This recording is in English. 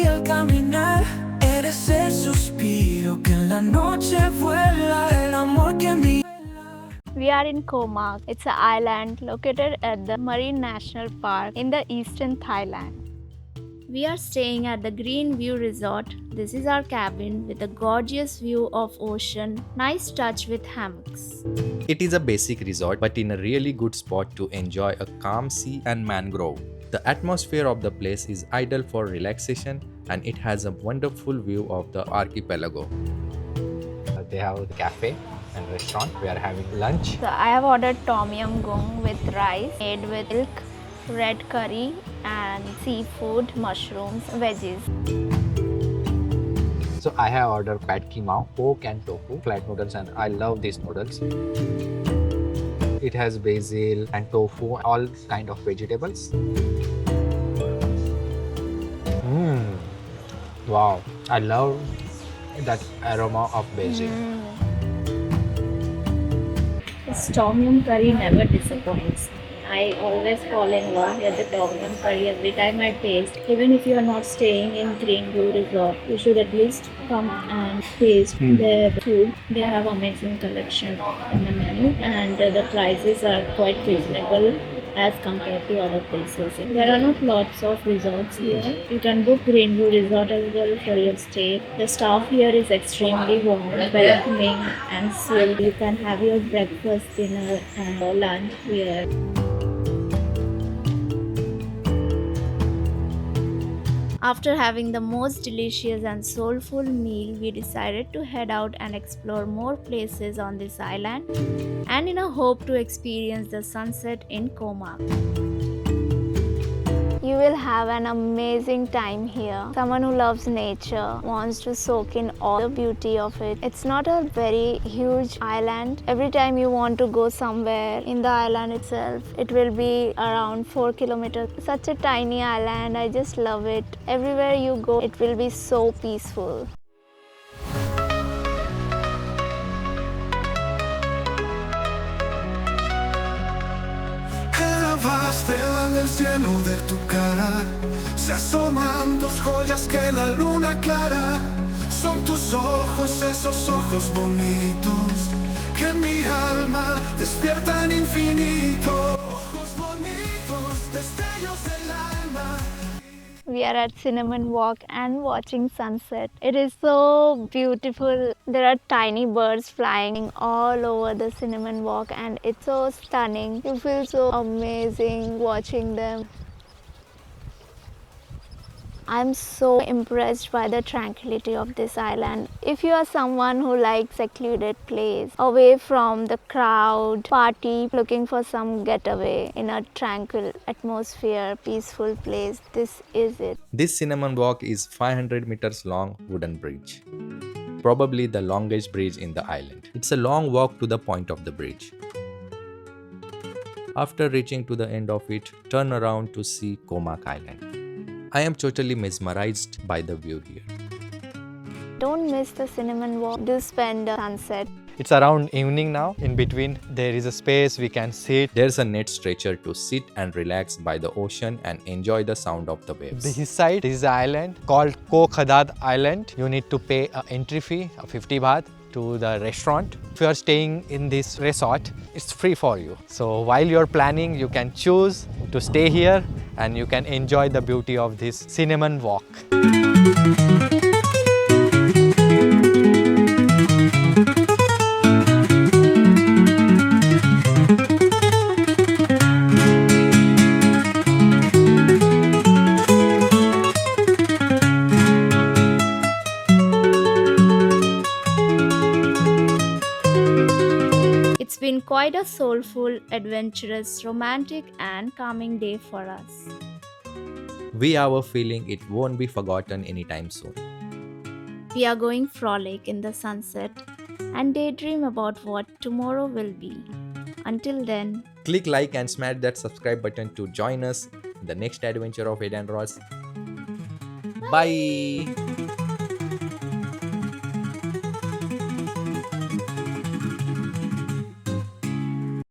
ti al caminar. Eres el suspiro que en la noche vuela, el amor que mi... We are in Koh Mak. It's an island located at the Marine National Park in the eastern Thailand. We are staying at the Green View Resort. This is our cabin with a gorgeous view of ocean, nice touch with hammocks. It is a basic resort but in a really good spot to enjoy a calm sea and mangrove. The atmosphere of the place is ideal for relaxation and it has a wonderful view of the archipelago. They have the cafe and restaurant. We are having lunch. So I have ordered tom yum goong with rice made with milk, red curry and seafood, mushrooms, veggies. So I have ordered pad ki mao, pork and tofu, flat noodles, and I love these noodles. It has basil and tofu, all kind of vegetables. Wow, I love that aroma of basil. This tom yum curry never disappoints. I always fall in love with the tom yum curry every time I taste. Even if you are not staying in Green View Resort, you should at least come and taste their food. They have amazing collection in the menu and the prices are quite reasonable as compared to other places. There are not lots of resorts here. You can book Green View Resort as well for your stay. The staff here is extremely warm, welcoming and sweet. You can have your breakfast, dinner and lunch here. After having the most delicious and soulful meal, we decided to head out and explore more places on this island and in a hope to experience the sunset in Koh Mak. You will have an amazing time here. Someone who loves nature, wants to soak in all the beauty of it. It's not a very huge island. Every time you want to go somewhere in the island itself, it will be around 4 kilometers. Such a tiny island, I just love it. Everywhere you go, it will be so peaceful. Del cielo de tu cara se asoman dos joyas que la luna clara. Son tus ojos, esos ojos bonitos que en mi alma despiertan infinito. Ojos bonitos, destellos del alma. We are at Cinnamon Walk and watching sunset. It is so beautiful. There are tiny birds flying all over the Cinnamon Walk and it's so stunning. You feel so amazing watching them. I'm so impressed by the tranquility of this island. If you are someone who likes secluded place, away from the crowd, party, looking for some getaway in a tranquil atmosphere, peaceful place, this is it. This Cinnamon Walk is 500 meters long wooden bridge. Probably the longest bridge in the island. It's a long walk to the point of the bridge. After reaching to the end of it, turn around to see Koh Mak Island. I am totally mesmerized by the view here. Don't miss the Cinnamon Walk. Do spend the sunset. It's around evening now. In between, there is a space we can sit. There's a net stretcher to sit and relax by the ocean and enjoy the sound of the waves. This side is an island called Koh Mak Island. You need to pay an entry fee of 50 baht to the restaurant. If you are staying in this resort, it's free for you. So while you're planning, you can choose to stay here and you can enjoy the beauty of this Cinnamon Walk. It's been quite a soulful, adventurous, romantic and calming day for us. We have a feeling it won't be forgotten anytime soon. We are going frolic in the sunset and daydream about what tomorrow will be. Until then, Click like and smash that subscribe button to join us in the next adventure of Ed and Ross. Bye!